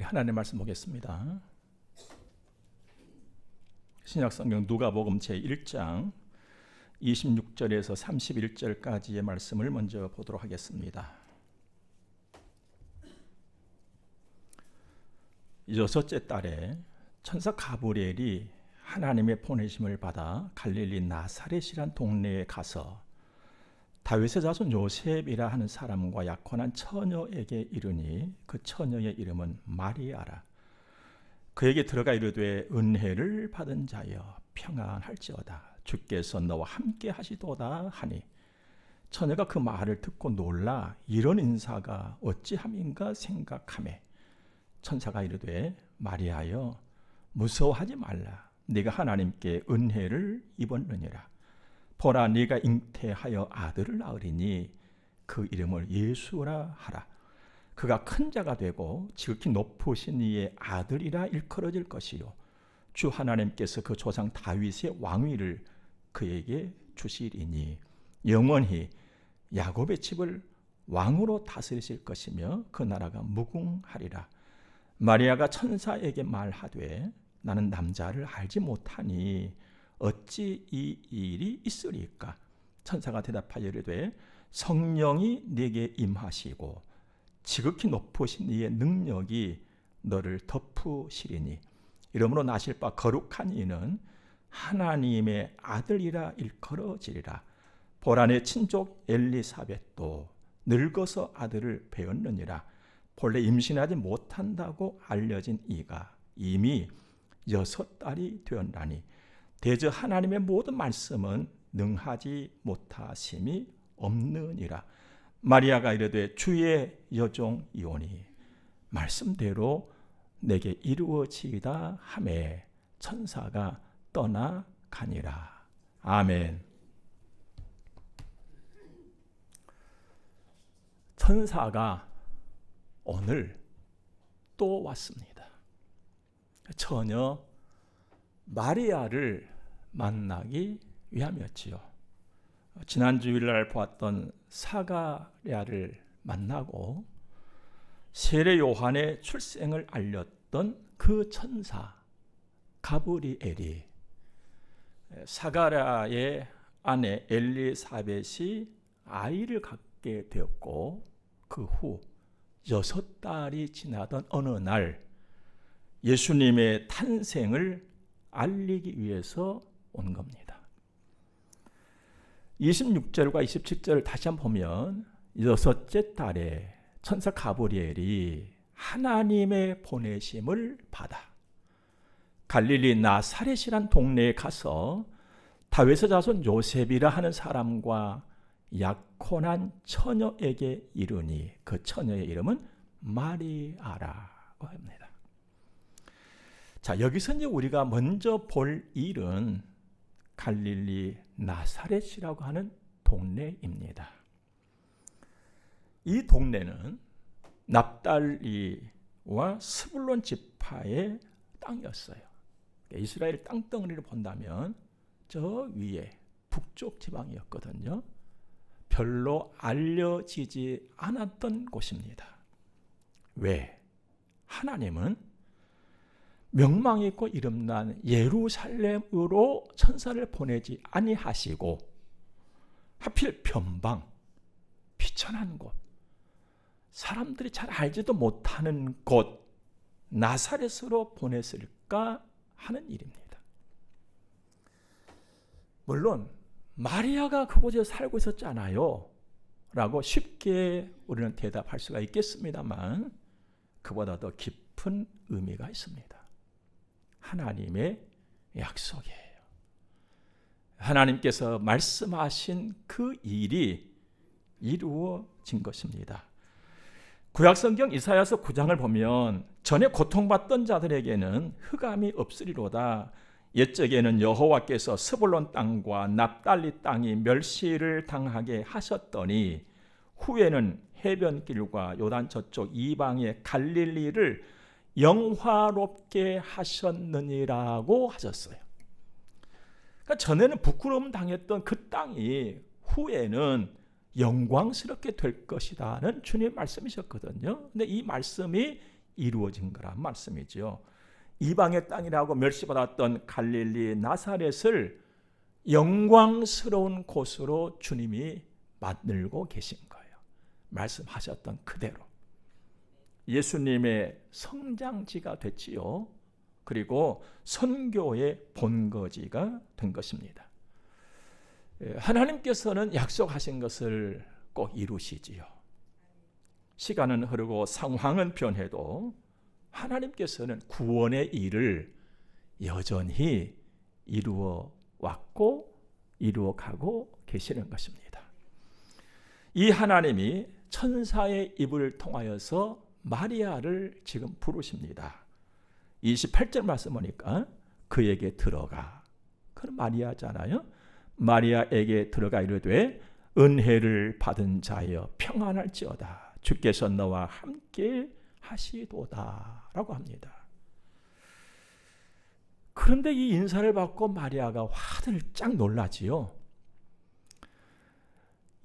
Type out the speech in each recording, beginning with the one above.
하나님의 말씀 보겠습니다. 신약성경 누가복음 제1장 26절에서 31절까지의 말씀을 먼저 보도록 하겠습니다. 여섯째 달에 천사 가브리엘이 하나님의 보내심을 받아 갈릴리 나사렛이란 동네에 가서 다윗의 자손 요셉이라 하는 사람과 약혼한 처녀에게 이르니 그 처녀의 이름은 마리아라. 그에게 들어가 이르되 은혜를 받은 자여 평안할지어다. 주께서 너와 함께 하시도다 하니 처녀가 그 말을 듣고 놀라 이런 인사가 어찌함인가 생각하매 천사가 이르되 마리아여 무서워하지 말라. 네가 하나님께 은혜를 입었느니라. 보라 네가 잉태하여 아들을 낳으리니 그 이름을 예수라 하라. 그가 큰 자가 되고 지극히 높으신 이의 아들이라 일컬어질 것이요 주 하나님께서 그 조상 다윗의 왕위를 그에게 주시리니 영원히 야곱의 집을 왕으로 다스리실 것이며 그 나라가 무궁하리라. 마리아가 천사에게 말하되 나는 남자를 알지 못하니 어찌 이 일이 있으리까? 천사가 대답하여 이르되 성령이 네게 임하시고 지극히 높으신 이의 능력이 너를 덮으시리니 이러므로 나실 바 거룩한 이는 하나님의 아들이라 일컬어지리라. 보라 내 친족 엘리사벳도 늙어서 아들을 배었느니라. 본래 임신하지 못한다고 알려진 이가 이미 6달이 되었나니 대저 하나님의 모든 말씀은 능하지 못하심이 없느니라. 마리아가 이르되 주의 여종이오니 말씀대로 내게 이루어지이다 하매 천사가 떠나가니라. 아멘. 천사가 오늘 또 왔습니다. 처녀 마리아를 만나기 위함이었지요. 지난 주일날 보았던 사가랴를 만나고 세례 요한의 출생을 알렸던 그 천사 가브리엘이 사가랴의 아내 엘리사벳이 아이를 갖게 되었고 그 후 6달이 지나던 어느 날 예수님의 탄생을 알리기 위해서 온 겁니다. 26절과 27절을 다시 한번 보면 6째 달에 천사 가브리엘이 하나님의 보내심을 받아 갈릴리 나사렛이란 동네에 가서 다윗의 자손 요셉이라 하는 사람과 약혼한 처녀에게 이르니 그 처녀의 이름은 마리아라고 합니다. 자, 여기서 이제 우리가 먼저 볼 일은 갈릴리 나사렛이라고 하는 동네입니다. 이 동네는 납달리와 스불론 지파의 땅이었어요. 이스라엘 땅덩어리를 본다면 저 위에 북쪽 지방이었거든요. 별로 알려지지 않았던 곳입니다. 왜? 하나님은 명망있고 이름난 예루살렘으로 천사를 보내지 아니하시고 하필 변방, 비천한 곳, 사람들이 잘 알지도 못하는 곳 나사렛으로 보냈을까 하는 일입니다. 물론 마리아가 그곳에 살고 있었잖아요 라고 쉽게 우리는 대답할 수가 있겠습니다만 그보다 더 깊은 의미가 있습니다. 하나님의 약속이에요. 하나님께서 말씀하신 그 일이 이루어진 것입니다. 구약성경 이사야서 9장을 보면 전에 고통받던 자들에게는 흑암이 없으리로다. 옛적에는 여호와께서 스불론 땅과 납달리 땅이 멸시를 당하게 하셨더니 후에는 해변길과 요단 저쪽 이방의 갈릴리를 영화롭게 하셨느니라고 하셨어요. 그러니까 전에는 부끄러움 당했던 그 땅이 후에는 영광스럽게 될 것이라는 주님의 말씀이셨거든요. 근데 이 말씀이 이루어진 거란 말씀이지요. 이방의 땅이라고 멸시받았던 갈릴리 나사렛을 영광스러운 곳으로 주님이 만들고 계신 거예요. 말씀하셨던 그대로 예수님의 성장지가 됐지요. 그리고 선교의 본거지가 된 것입니다. 하나님께서는 약속하신 것을 꼭 이루시지요. 시간은 흐르고 상황은 변해도 하나님께서는 구원의 일을 여전히 이루어 왔고 이루어 가고 계시는 것입니다. 이 하나님이 천사의 입을 통하여서 마리아를 지금 부르십니다. 28절 말씀 보니까 그에게 들어가. 그건 마리아잖아요. 마리아에게 들어가 이르되 은혜를 받은 자여 평안할지어다. 주께서 너와 함께 하시도다 라고 합니다. 그런데 이 인사를 받고 마리아가 화들짝 놀라지요.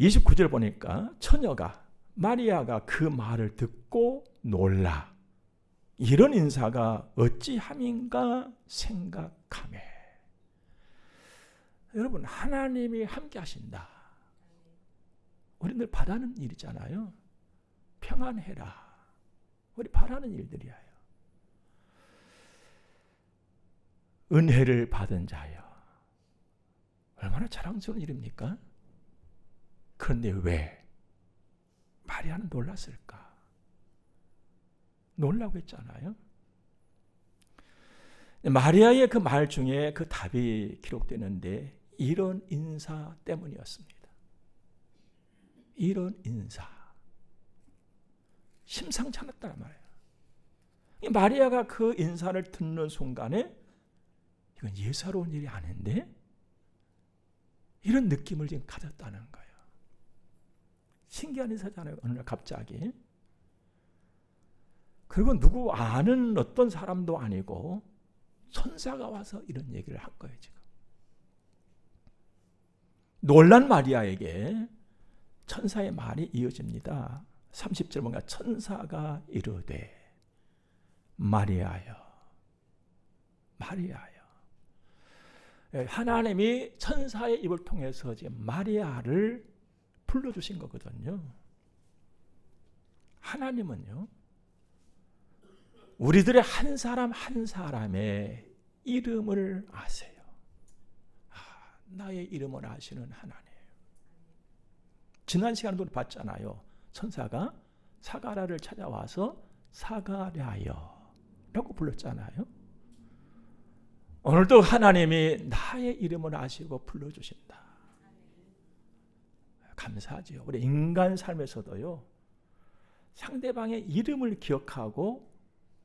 29절 보니까 처녀가 마리아가 그 말을 듣고 놀라 이런 인사가 어찌함인가 생각하매. 여러분, 하나님이 함께 하신다. 우리 늘 바라는 일이잖아요. 평안해라. 우리 바라는 일들이에요. 은혜를 받은 자여. 얼마나 자랑스러운 일입니까? 그런데 왜 마리아는 놀랐을까? 놀라고 했잖아요. 마리아의 그 말 중에 그 답이 기록되는데 이런 인사 때문이었습니다. 이런 인사. 심상치 않았단 말이에요. 마리아가 그 인사를 듣는 순간에 이건 예사로운 일이 아닌데? 이런 느낌을 지금 가졌다는 거예요. 신기한 인사잖아요. 어느 날 갑자기. 그리고 누구 아는 어떤 사람도 아니고 천사가 와서 이런 얘기를 한 거예요. 지금. 놀란 마리아에게 천사의 말이 이어집니다. 30절 뭔가 천사가 이르되 마리아여 마리아여. 하나님이 천사의 입을 통해서 지금 마리아를 불러주신 거거든요. 하나님은요 우리들의 한 사람 한 사람의 이름을 아세요. 나의 이름을 아시는 하나님. 지난 시간에도 봤잖아요. 천사가 사가랴를 찾아와서 사가랴여 라고 불렀잖아요. 오늘도 하나님이 나의 이름을 아시고 불러주신다. 감사하지요. 우리 인간 삶에서도요. 상대방의 이름을 기억하고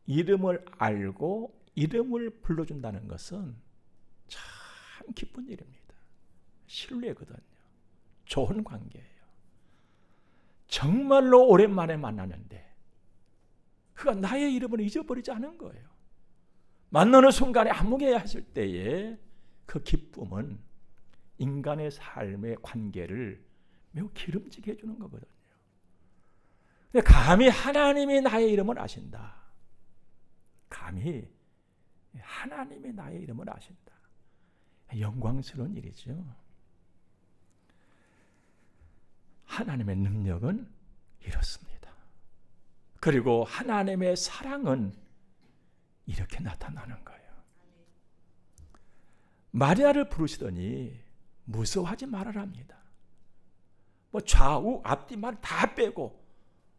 이름을 알고 이름을 불러준다는 것은 참 기쁜 일입니다. 신뢰거든요. 좋은 관계예요. 정말로 오랜만에 만나는데 그가 나의 이름을 잊어버리지 않은 거예요. 만나는 순간에 아무개야 했을 때에 그 기쁨은 인간의 삶의 관계를 매우 기름지게 해주는 거거든요. 근데 감히 하나님이 나의 이름을 아신다. 감히 하나님이 나의 이름을 아신다. 영광스러운 일이죠. 하나님의 능력은 이렇습니다. 그리고 하나님의 사랑은 이렇게 나타나는 거예요. 마리아를 부르시더니 무서워하지 말아랍니다. 뭐 좌우 앞뒤 말 다 빼고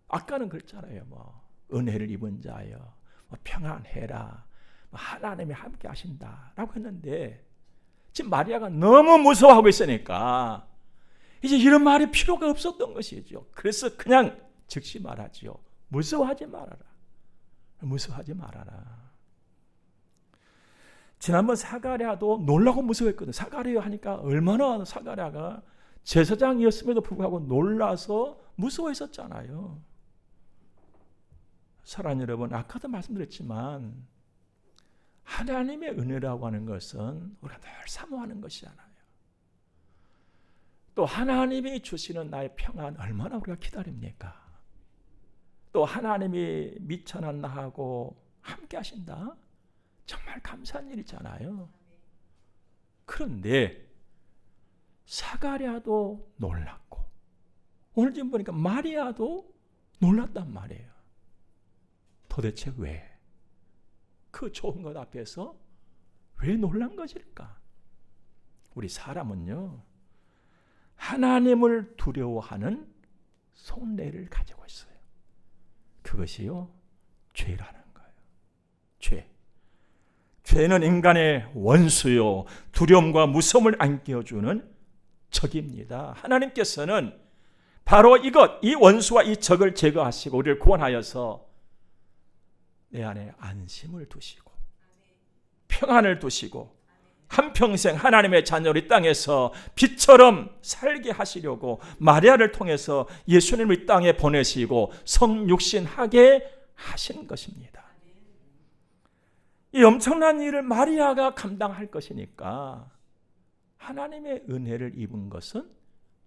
아까는 그랬잖아요. 뭐 은혜를 입은 자여, 뭐 평안해라, 뭐 하나님이 함께 하신다라고 했는데 지금 마리아가 너무 무서워하고 있으니까 이제 이런 말이 필요가 없었던 것이죠. 그래서 그냥 즉시 말하지요. 무서워하지 말아라. 무서워하지 말아라. 지난번 사가랴도 놀라고 무서워했거든요. 사가랴 하니까 얼마나 사가랴가 제사장이었음에도 불구하고 놀라서 무서워했었잖아요. 사랑하는 여러분, 아까도 말씀드렸지만 하나님의 은혜라고 하는 것은 우리가 늘 사모하는 것이잖아요. 또 하나님이 주시는 나의 평안 얼마나 우리가 기다립니까? 또 하나님이 미천한 나하고 함께 하신다. 정말 감사한 일이잖아요. 그런데 사가랴도 놀랐고 오늘 지금 보니까 마리아도 놀랐단 말이에요. 도대체 왜? 그 좋은 것 앞에서 왜 놀란 것일까? 우리 사람은요, 하나님을 두려워하는 속내를 가지고 있어요. 그것이요, 죄라는 거예요. 죄. 죄는 인간의 원수요, 두려움과 무서움을 안겨주는 적입니다. 하나님께서는 바로 이 원수와 이 적을 제거하시고 우리를 구원하여서 내 안에 안심을 두시고 평안을 두시고 한평생 하나님의 자녀로 이 땅에서 빛처럼 살게 하시려고 마리아를 통해서 예수님을 이 땅에 보내시고 성육신하게 하신 것입니다. 이 엄청난 일을 마리아가 감당할 것이니까 하나님의 은혜를 입은 것은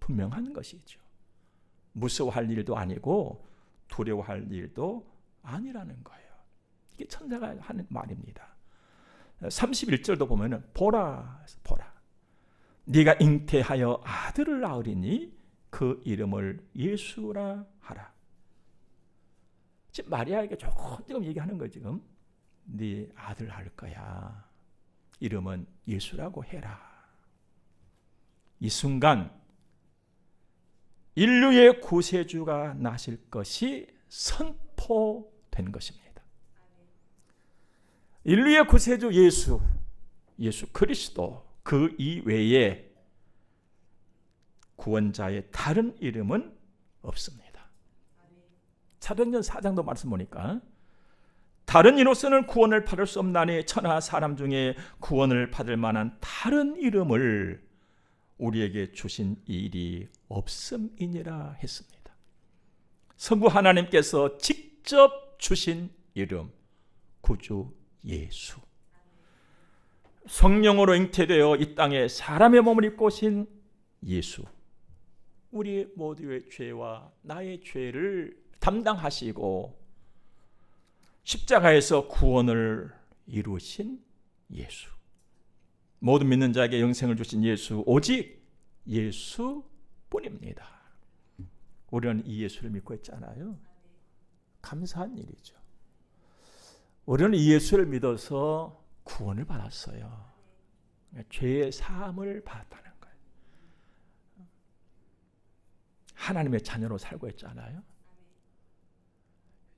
분명한 것이죠. 무서워할 일도 아니고 두려워할 일도 아니라는 거예요. 이게 천사가 하는 말입니다. 31절도 보면은 보라 네가 잉태하여 아들을 낳으리니 그 이름을 예수라 하라. 지금 마리아에게 조금 얘기하는 거예요. 지금 네 아들 할 거야. 이름은 예수라고 해라. 이 순간 인류의 구세주가 나실 것이 선포된 것입니다. 인류의 구세주 예수 그리스도, 그 이외에 구원자의 다른 이름은 없습니다. 사도행전 4장도 말씀 보니까 다른 이로서는 구원을 받을 수 없나니 천하 사람 중에 구원을 받을 만한 다른 이름을 우리에게 주신 일이 없음이니라 했습니다. 성부 하나님께서 직접 주신 이름, 구주 예수. 성령으로 잉태되어 이 땅에 사람의 몸을 입고 오신 예수. 우리 모두의 죄와 나의 죄를 담당하시고 십자가에서 구원을 이루신 예수. 모든 믿는 자에게 영생을 주신 예수, 오직 예수뿐입니다. 우리는 이 예수를 믿고 있잖아요. 감사한 일이죠. 우리는 이 예수를 믿어서 구원을 받았어요. 죄의 사함을 받았다는 거예요. 하나님의 자녀로 살고 있잖아요.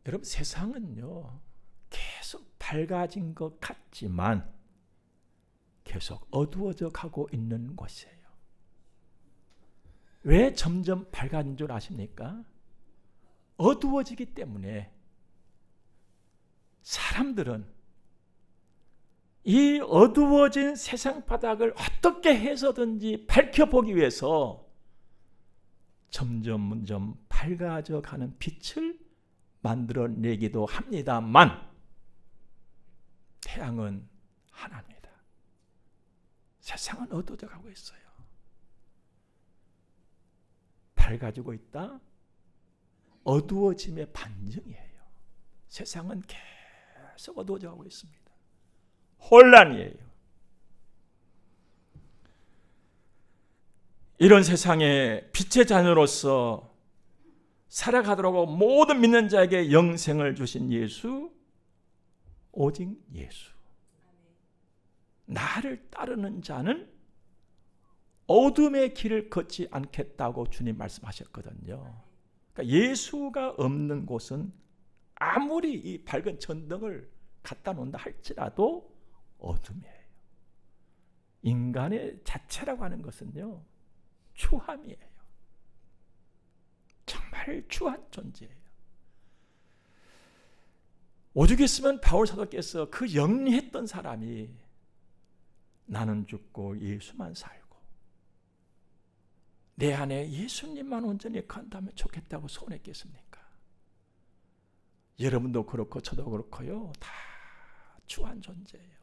여러분, 세상은요 계속 밝아진 것 같지만 계속 어두워져 가고 있는 곳이에요. 왜 점점 밝아진 줄 아십니까? 어두워지기 때문에 사람들은 이 어두워진 세상 바닥을 어떻게 해서든지 밝혀보기 위해서 점점 밝아져 가는 빛을 만들어내기도 합니다만 태양은 하나입니다. 세상은 어두워져 가고 있어요. 밝아지고 있다? 어두워짐의 반증이에요. 세상은 계속 어두워져 가고 있습니다. 혼란이에요. 이런 세상에 빛의 자녀로서 살아가도록 모든 믿는 자에게 영생을 주신 예수, 오직 예수. 나를 따르는 자는 어둠의 길을 걷지 않겠다고 주님 말씀하셨거든요. 그러니까 예수가 없는 곳은 아무리 이 밝은 전등을 갖다 놓는다 할지라도 어둠이에요. 인간의 자체라고 하는 것은요, 추함이에요. 정말 추한 존재예요. 오죽했으면 바울 사도께서 그 영리했던 사람이 나는 죽고 예수만 살고 내 안에 예수님만 온전히 간다면 좋겠다고 소원했겠습니까? 여러분도 그렇고 저도 그렇고요. 다 추한 존재예요.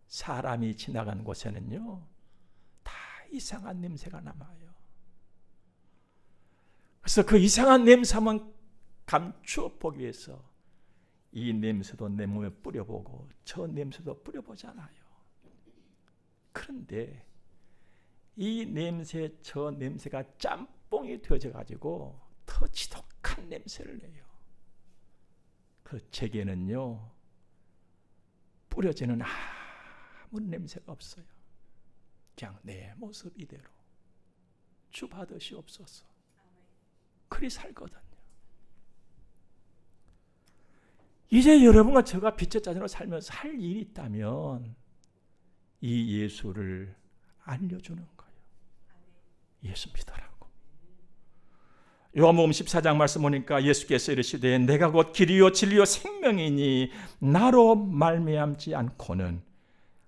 사람이 지나간 곳에는요, 다 이상한 냄새가 남아요. 그래서 그 이상한 냄새만 감추어 보기 위해서 이 냄새도 내 몸에 뿌려보고 저 냄새도 뿌려보잖아요. 그런데 이 냄새, 저 냄새가 짬뽕이 되어져 가지고 더 지독한 냄새를 내요. 그 제게는요, 뿌려지는 아무 냄새가 없어요. 그냥 내 모습 이대로 주 받으시옵소서. 그리 살거든요. 이제 여러분과 제가 빛의 자녀로 살면서 할 일이 있다면 이 예수를 알려주는 거예요. 예수 믿으라고. 요한복음 14장 말씀 보니까 예수께서 이르시되 내가 곧 길이요 진리요 생명이니 나로 말미암지 않고는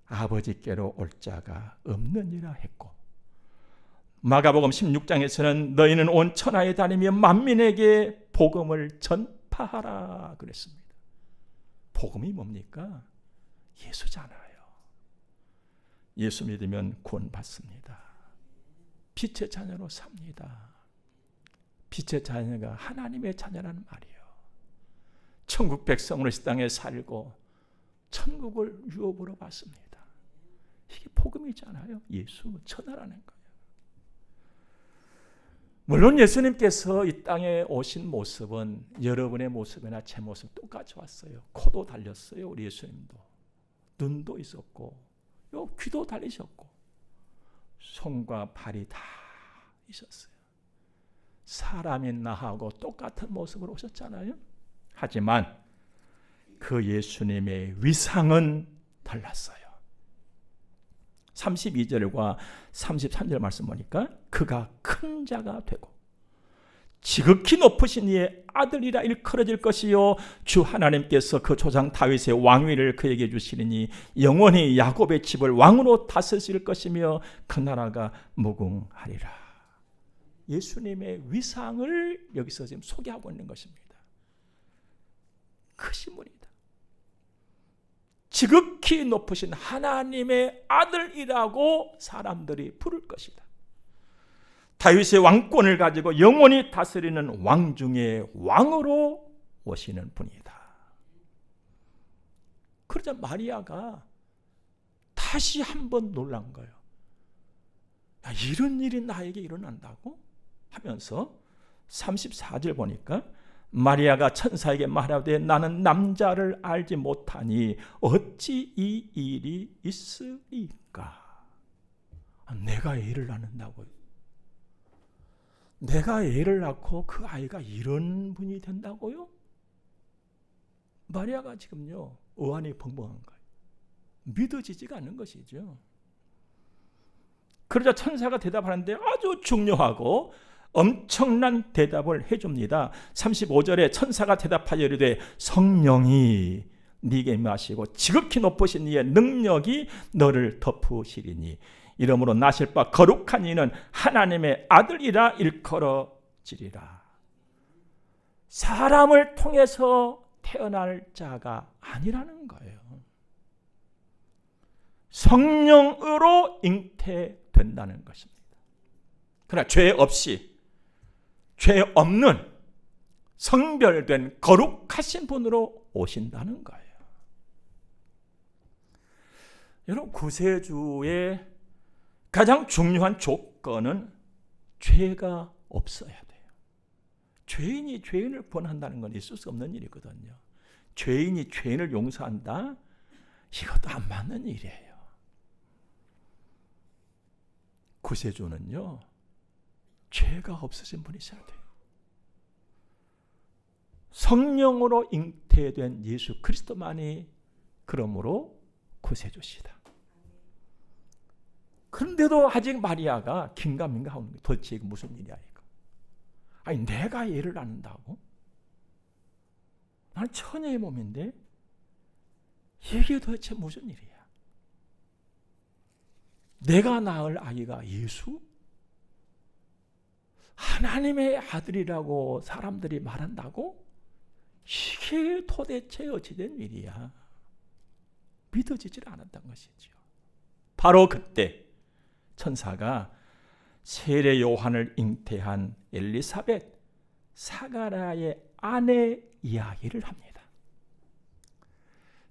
아버지께로 올 자가 없느니라 했고, 마가복음 16장에서는 너희는 온 천하에 다니며 만민에게 복음을 전파하라 그랬습니다. 복음이 뭡니까? 예수잖아요. 예수 믿으면 구원받습니다. 빛의 자녀로 삽니다. 빛의 자녀가 하나님의 자녀라는 말이에요. 천국 백성으로 이 땅에 살고 천국을 유업으로 받습니다. 이게 복음이잖아요. 예수 천하라는 거예요. 물론 예수님께서 이 땅에 오신 모습은 여러분의 모습이나 제 모습 똑같이 왔어요. 코도 달렸어요. 우리 예수님도. 눈도 있었고 귀도 달리셨고 손과 발이 다 있었어요. 사람인 나하고 똑같은 모습으로 오셨잖아요. 하지만 그 예수님의 위상은 달랐어요. 32절과 33절 말씀 보니까 그가 큰 자가 되고 지극히 높으신 이의 아들이라 일컬어질 것이요 주 하나님께서 그 조상 다윗의 왕위를 그에게 주시리니 영원히 야곱의 집을 왕으로 다스릴 것이며 그 나라가 무궁하리라. 예수님의 위상을 여기서 지금 소개하고 있는 것입니다. 크신 분이다. 지극히 높으신 하나님의 아들이라고 사람들이 부를 것이다. 다윗의 왕권을 가지고 영원히 다스리는 왕 중에 왕으로 오시는 분이다. 그러자 마리아가 다시 한번 놀란 거예요. 야, 이런 일이 나에게 일어난다고? 하면서 34절 보니까 마리아가 천사에게 말하되 나는 남자를 알지 못하니 어찌 이 일이 있으리까? 내가 애를 낳는다고요? 내가 애를 낳고 그 아이가 이런 분이 된다고요? 마리아가 지금요 어안이 벙벙한 거예요. 믿어지지가 않는 것이죠. 그러자 천사가 대답하는데 아주 중요하고 엄청난 대답을 해줍니다. 35절에 천사가 대답하여 이르되 성령이 네게 임하시고 지극히 높으신 이의 능력이 너를 덮으시리니 이러므로 나실 바 거룩한 이는 하나님의 아들이라 일컬어지리라. 사람을 통해서 태어날 자가 아니라는 거예요. 성령으로 잉태된다는 것입니다. 그러나 죄 없이 죄 없는 성별된 거룩하신 분으로 오신다는 거예요. 여러분 구세주의 가장 중요한 조건은 죄가 없어야 돼요. 죄인이 죄인을 구원한다는 건 있을 수 없는 일이거든요. 죄인이 죄인을 용서한다? 이것도 안 맞는 일이에요. 구세주는요 죄가 없으신 분이셔야 돼요. 성령으로 잉태된 예수 그리스도만이 그러므로 구세주시다. 그런데도 아직 마리아가 긴가민가 하는 거예요. 도대체 이거 무슨 일이야 이거? 아니 내가 얘를 낳는다고? 나는 처녀의 몸인데 이게 도대체 무슨 일이야? 내가 낳을 아이가 예수? 하나님의 아들이라고 사람들이 말한다고? 이게 도대체 어찌된 일이야? 믿어지질 않았던 것이죠. 바로 그때 천사가 세례 요한을 잉태한 엘리사벳 사가랴의 아내 이야기를 합니다.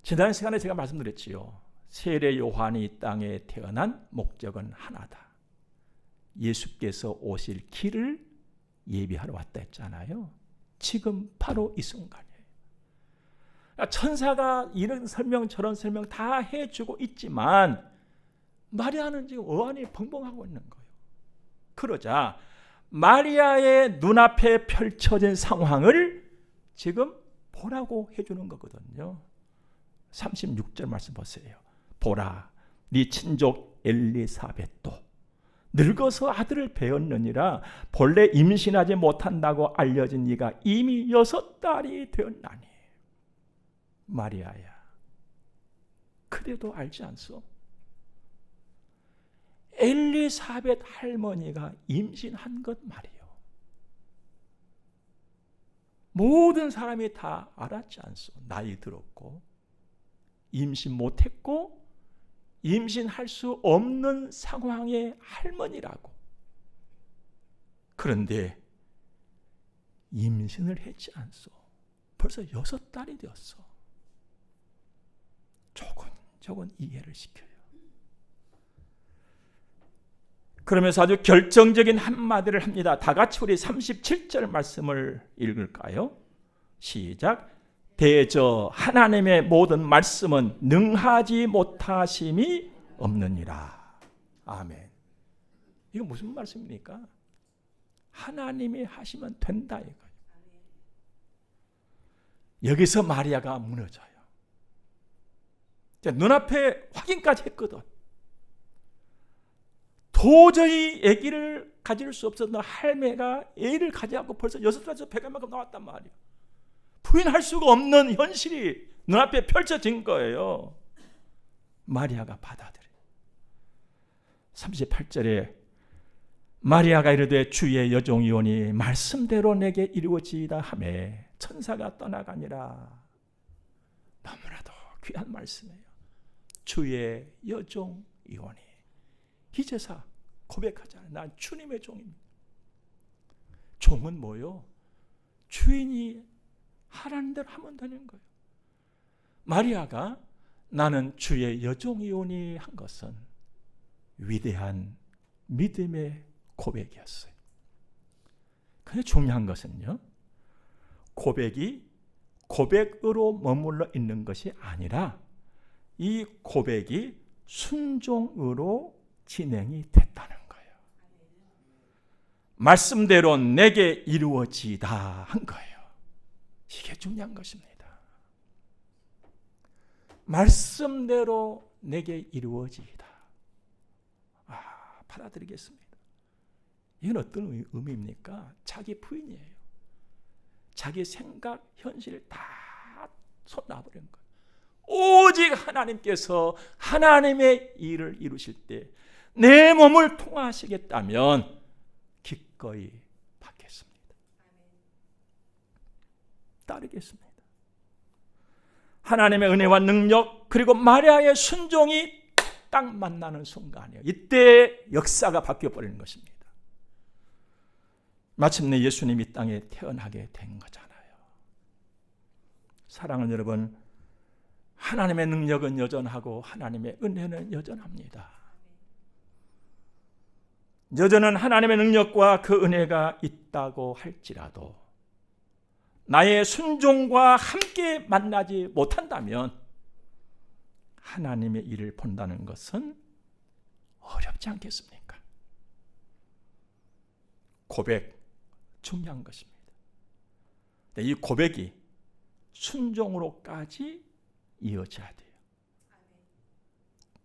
지난 시간에 제가 말씀드렸지요. 세례 요한이 이 땅에 태어난 목적은 하나다. 예수께서 오실 길을 예비하러 왔다 했잖아요. 지금 바로 이 순간이에요. 천사가 이런 설명 저런 설명 다 해주고 있지만 마리아는 지금 어안이 벙벙하고 있는 거예요. 그러자 마리아의 눈앞에 펼쳐진 상황을 지금 보라고 해주는 거거든요. 36절 말씀 보세요. 보라, 네 친족 엘리사벳도 늙어서 아들을 배었느니라. 본래 임신하지 못한다고 알려진 네가 이미 6달이 되었나니. 마리아야, 그대도 알지 않소? 엘리사벳 할머니가 임신한 것 말이요. 모든 사람이 다 알았지 않소? 나이 들었고 임신 못했고 임신할 수 없는 상황의 할머니라고. 그런데 임신을 했지 않소? 벌써 6달이 되었어. 조금 이해를 시켜요. 그러면서 아주 결정적인 한마디를 합니다. 다 같이 우리 37절 말씀을 읽을까요? 시작. 대저 하나님의 모든 말씀은 능하지 못하심이 없느니라. 아멘. 이거 무슨 말씀입니까? 하나님이 하시면 된다 이거예요. 여기서 마리아가 무너져요. 눈앞에 확인까지 했거든. 도저히 아기를 가질 수 없었던 할매가 애를 가져갖고 벌써 6살에서 배가만큼 나왔단 말이에요. 부인할 수가 없는 현실이 눈앞에 펼쳐진 거예요. 마리아가 받아들여요. 38절에 마리아가 이르되 주의 여종이오니 말씀대로 내게 이루어지이다 하며 천사가 떠나가니라. 너무나도 귀한 말씀이에요. 주의 여종이오니. 기제사 고백하잖아요. 난 주님의 종입니다. 종은 뭐요? 주인이 하라는 대로 하면 되는 거예요. 마리아가 나는 주의 여종이오니 한 것은 위대한 믿음의 고백이었어요. 그런데 중요한 것은요, 고백이 고백으로 머물러 있는 것이 아니라 이 고백이 순종으로 진행이 됐다는 거예요. 말씀대로 내게 이루어지다 한 거예요. 이게 중요한 것입니다. 말씀대로 내게 이루어지다. 받아들이겠습니다. 이건 어떤 의미입니까? 자기 부인이에요. 자기 생각, 현실을 다 손 놔버린 거예요. 오직 하나님께서 하나님의 일을 이루실 때 내 몸을 통하시겠다면 기꺼이 받겠습니다. 따르겠습니다. 하나님의 은혜와 능력 그리고 마리아의 순종이 딱 만나는 순간이에요. 이때 역사가 바뀌어버리는 것입니다. 마침내 예수님이 이 땅에 태어나게 된 거잖아요. 사랑하는 여러분, 하나님의 능력은 여전하고 하나님의 은혜는 여전합니다. 여전한 하나님의 능력과 그 은혜가 있다고 할지라도 나의 순종과 함께 만나지 못한다면 하나님의 일을 본다는 것은 어렵지 않겠습니까? 고백 중요한 것입니다. 이 고백이 순종으로까지 이어져야 돼요.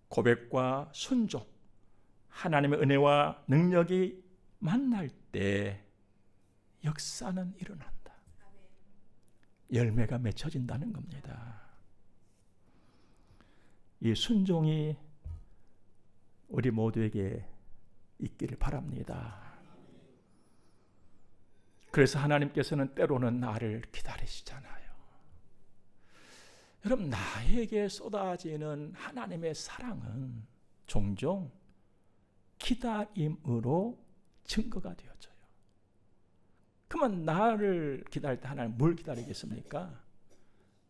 고백과 순종, 하나님의 은혜와 능력이 만날 때 역사는 일어난다. 열매가 맺혀진다는 겁니다. 이 순종이 우리 모두에게 있기를 바랍니다. 그래서 하나님께서는 때로는 나를 기다리시잖아요. 여러분, 나에게 쏟아지는 하나님의 사랑은 종종 기다림으로 증거가 되어져요. 그러면 나를 기다릴 때 하나님 뭘 기다리겠습니까?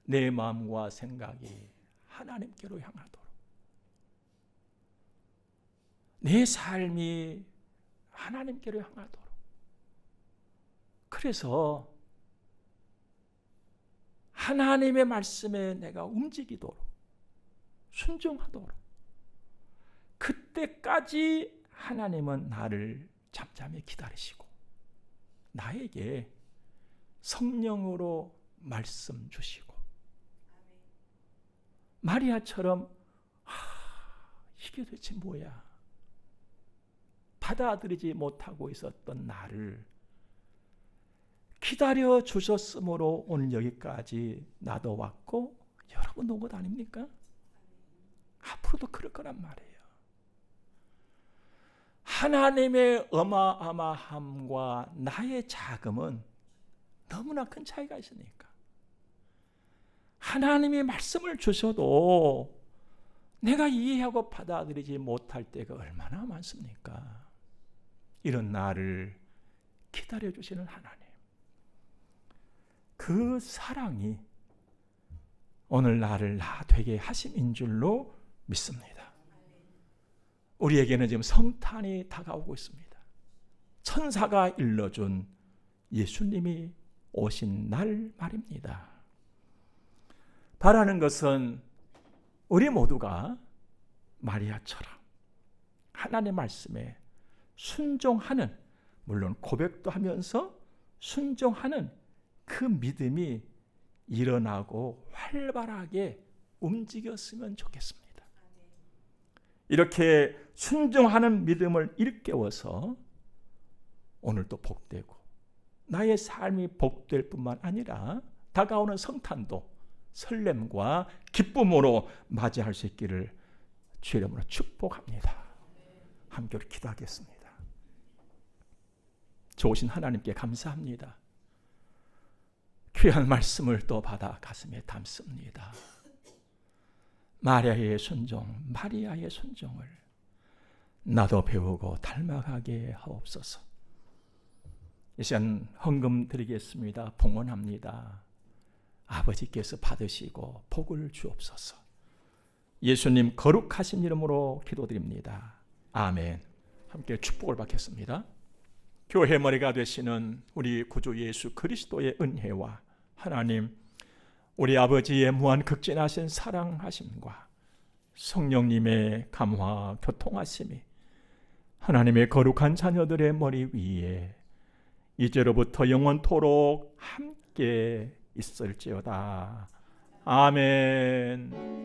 내 마음과 생각이 하나님께로 향하도록, 내 삶이 하나님께로 향하도록. 그래서 하나님의 말씀에 내가 움직이도록, 순종하도록, 그때까지 하나님은 나를 잠잠히 기다리시고 나에게 성령으로 말씀 주시고, 마리아처럼 이게 도대체 뭐야, 받아들이지 못하고 있었던 나를 기다려 주셨으므로 오늘 여기까지 나도 왔고 여러분 온 것 아닙니까? 앞으로도 그럴 거란 말이에요. 하나님의 어마어마함과 나의 자금은 너무나 큰 차이가 있으니까 하나님의 말씀을 주셔도 내가 이해하고 받아들이지 못할 때가 얼마나 많습니까? 이런 나를 기다려주시는 하나님, 그 사랑이 오늘 나를 나 되게 하심인 줄로 믿습니다. 우리에게는 지금 성탄이 다가오고 있습니다. 천사가 일러준 예수님이 오신 날 말입니다. 바라는 것은 우리 모두가 마리아처럼 하나님의 말씀에 순종하는, 물론 고백도 하면서 순종하는 그 믿음이 일어나고 활발하게 움직였으면 좋겠습니다. 이렇게 순종하는 믿음을 일깨워서 오늘도 복되고 나의 삶이 복될 뿐만 아니라 다가오는 성탄도 설렘과 기쁨으로 맞이할 수 있기를 주의 이름으로 축복합니다. 함께 기도하겠습니다. 좋으신 하나님께 감사합니다. 귀한 말씀을 또 받아 가슴에 담습니다. 마리아의 순종, 마리아의 순종을 나도 배우고 닮아가게 하옵소서. 이 시간 헌금 드리겠습니다. 봉헌합니다. 아버지께서 받으시고 복을 주옵소서. 예수님 거룩하신 이름으로 기도드립니다. 아멘. 함께 축복을 받겠습니다. 교회 머리가 되시는 우리 구주 예수 그리스도의 은혜와 하나님 우리 아버지의 무한 극진하신 사랑하심과 성령님의 감화 교통하심이 하나님의 거룩한 자녀들의 머리 위에 이제로부터 영원토록 함께 있을지어다. 아멘.